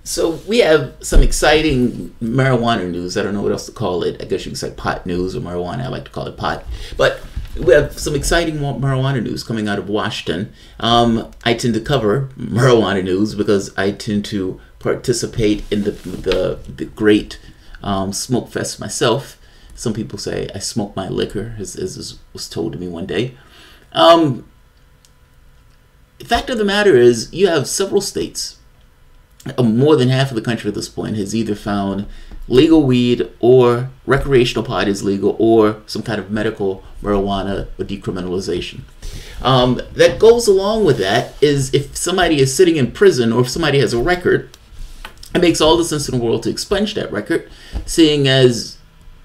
So we have some exciting marijuana news. I don't know what else to call it. I guess you could say pot news or marijuana. I like to call it pot. But we have some exciting marijuana news coming out of Washington. I tend to cover marijuana news because I tend to participate in the great smoke fest myself. Some people say I smoke my liquor, as was told to me one day. The fact of the matter is, you have several states. More than half of the country at this point has either found legal weed or recreational pot is legal or some kind of medical marijuana or decriminalization. That goes along with that is if somebody is sitting in prison or if somebody has a record, it makes all the sense in the world to expunge that record, seeing as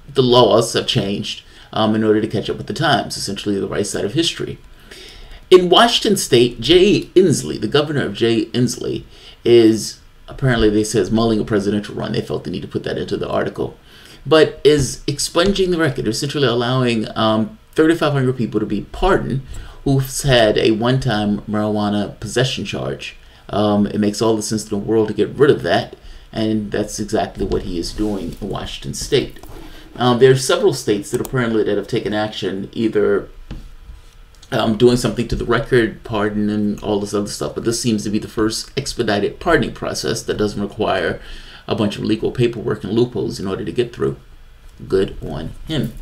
the laws have changed in order to catch up with the times, essentially the right side of history. In Washington State, Inslee, the governor of Inslee, is apparently, they say, is mulling a presidential run. They felt the need to put that into the article, but is expunging the record, essentially allowing 3,500 people to be pardoned who've had a one-time marijuana possession charge. It makes all the sense in the world to get rid of that, and that's exactly what he is doing in Washington State. There are several states that apparently that have taken action, either doing something to the record, pardon, and all this other stuff. But this seems to be the first expedited pardoning process that doesn't require a bunch of legal paperwork and loopholes in order to get through. Good on him.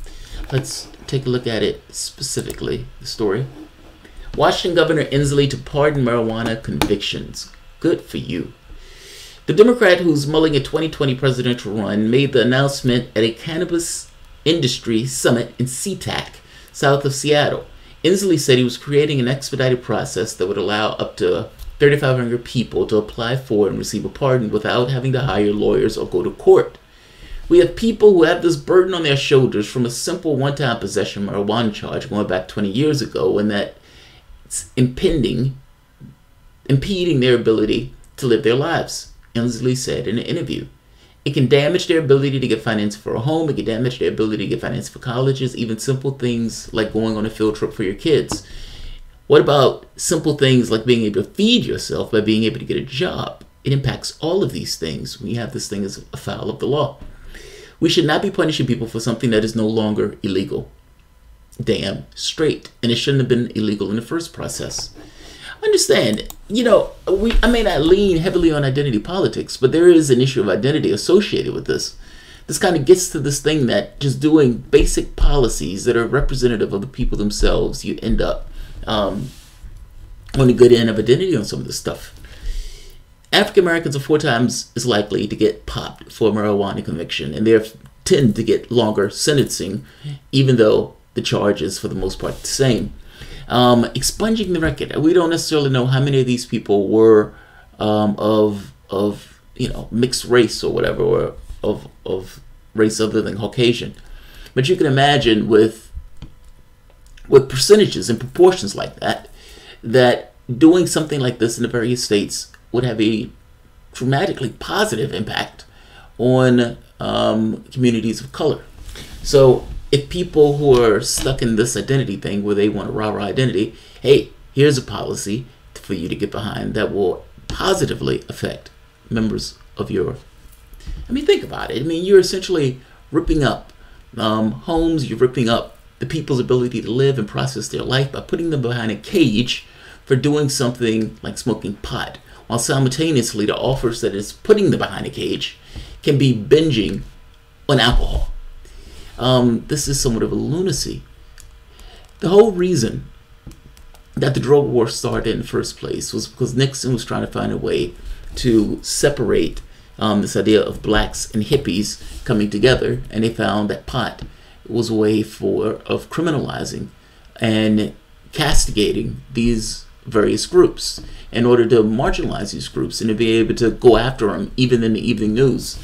Let's take a look at it specifically, the story. Washington Governor Inslee to pardon marijuana convictions. Good for you. The Democrat who's mulling a 2020 presidential run made the announcement at a cannabis industry summit in SeaTac, south of Seattle. Inslee said he was creating an expedited process that would allow up to 3,500 people to apply for and receive a pardon without having to hire lawyers or go to court. We have people who have this burden on their shoulders from a simple one-time possession marijuana charge going back 20 years ago, and that it's impeding their ability to live their lives, Inslee said in an interview. It can damage their ability to get finance for a home. It can damage their ability to get finance for colleges, even simple things like going on a field trip for your kids. What about simple things like being able to feed yourself by being able to get a job? It impacts all of these things when you have this thing as a foul of the law. We should not be punishing people for something that is no longer illegal. Damn straight. And it shouldn't have been illegal in the first process. Understand, I may not lean heavily on identity politics, but there is an issue of identity associated with this. This kind of gets to this thing that just doing basic policies that are representative of the people themselves, you end up on the good end of identity on some of this stuff. African Americans are 4 times as likely to get popped for a marijuana conviction, and they tend to get longer sentencing, even though the charge is for the most part the same. Expunging the record. We don't necessarily know how many of these people were of mixed race or whatever, or of race other than Caucasian. But you can imagine with percentages and proportions like that doing something like this in the various states would have a dramatically positive impact on communities of color. So if people who are stuck in this identity thing where they want a rah-rah identity, hey, here's a policy for you to get behind that will positively affect members of your... think about it. You're essentially ripping up homes, you're ripping up the people's ability to live and process their life by putting them behind a cage for doing something like smoking pot, while simultaneously the offers that is putting them behind a cage can be binging on alcohol. This is somewhat of a lunacy. The whole reason that the drug war started in the first place was because Nixon was trying to find a way to separate this idea of blacks and hippies coming together, and they found that pot was a way of criminalizing and castigating these various groups in order to marginalize these groups and to be able to go after them even in the evening news.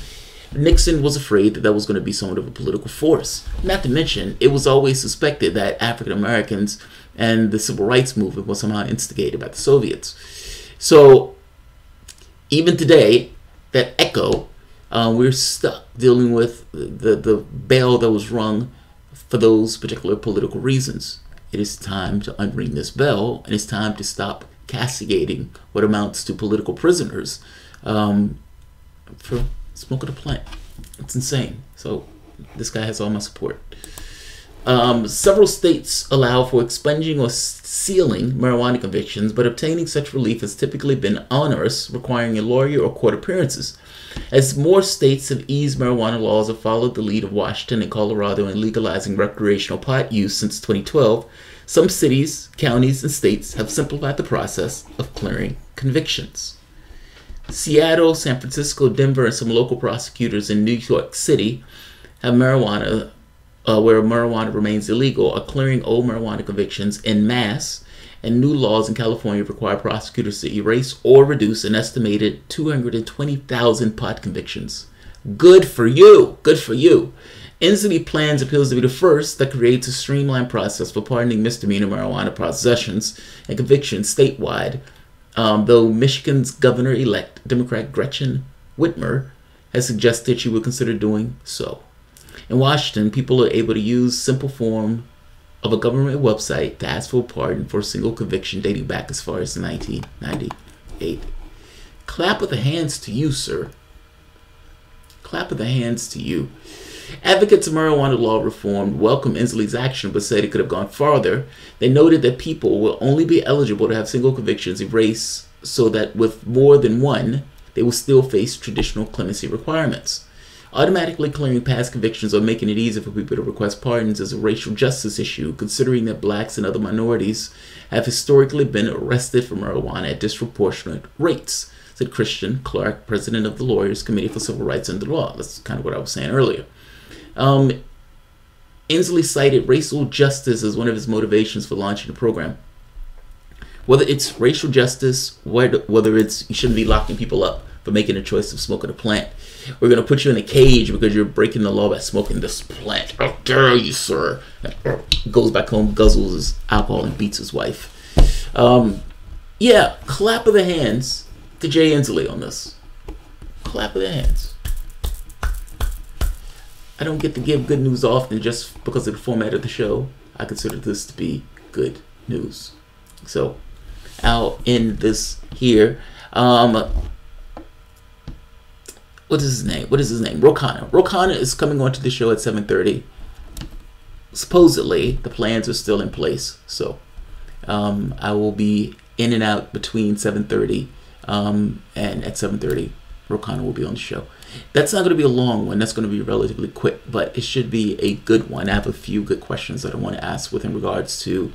Nixon was afraid that was going to be somewhat of a political force. Not to mention, it was always suspected that African Americans and the civil rights movement was somehow instigated by the Soviets. So even today, that echo, we're stuck dealing with the bell that was rung for those particular political reasons. It is time to unring this bell, and it's time to stop castigating what amounts to political prisoners for smoking a plant. It's insane. So this guy has all my support. Several states allow for expunging or sealing marijuana convictions, but obtaining such relief has typically been onerous, requiring a lawyer or court appearances. As more states have eased marijuana laws or followed the lead of Washington and Colorado in legalizing recreational pot use since 2012, some cities, counties, and states have simplified the process of clearing convictions. Seattle, San Francisco, Denver, and some local prosecutors in New York City have marijuana, where marijuana remains illegal, are clearing old marijuana convictions en masse, and new laws in California require prosecutors to erase or reduce an estimated 220,000 pot convictions. Good for you! Good for you! Inslee plans appeals to be the first that creates a streamlined process for pardoning misdemeanor marijuana possessions and convictions statewide, though Michigan's governor-elect, Democrat Gretchen Whitmer, has suggested she would consider doing so. In Washington, people are able to use simple form of a government website to ask for a pardon for a single conviction dating back as far as 1998. Clap of the hands to you, sir. Clap of the hands to you. Advocates of marijuana law reform welcome Inslee's action, but said it could have gone farther. They noted that people will only be eligible to have single convictions erased, so that with more than one, they will still face traditional clemency requirements. Automatically clearing past convictions or making it easier for people to request pardons is a racial justice issue, considering that blacks and other minorities have historically been arrested for marijuana at disproportionate rates, said Christian Clark, president of the Lawyers Committee for Civil Rights and the Law. That's kind of what I was saying earlier. Inslee cited racial justice as one of his motivations for launching the program. Whether it's racial justice, whether it's you shouldn't be locking people up for making a choice of smoking a plant, we're going to put you in a cage because you're breaking the law by smoking this plant. How dare you, sir? Goes back home, guzzles his alcohol, and beats his wife. Yeah, clap of the hands to Jay Inslee on this. Clap of the hands. I don't get to give good news often just because of the format of the show. I consider this to be good news. So I'll end this here. What is his name? Rokana. Rokana is coming onto the show at 7:30. Supposedly, the plans are still in place. So I will be in and out between 7:30 and at 7:30, Rokana will be on the show. That's not going to be a long one. That's going to be relatively quick, but it should be a good one. I have a few good questions that I want to ask with in regards to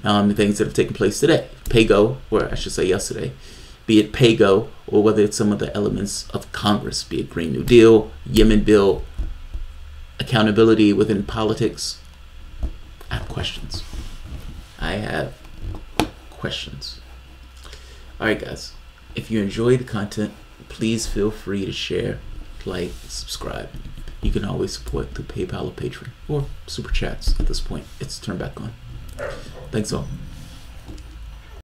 the things that have taken place today. PAYGO, or I should say yesterday. Be it PAYGO or whether it's some of the elements of Congress, be it Green New Deal, Yemen bill, accountability within politics. I have questions. All right, guys. If you enjoy the content, please feel free to share, like, subscribe. You can always support through PayPal or Patreon or Super Chats at this point. It's turned back on. Thanks all.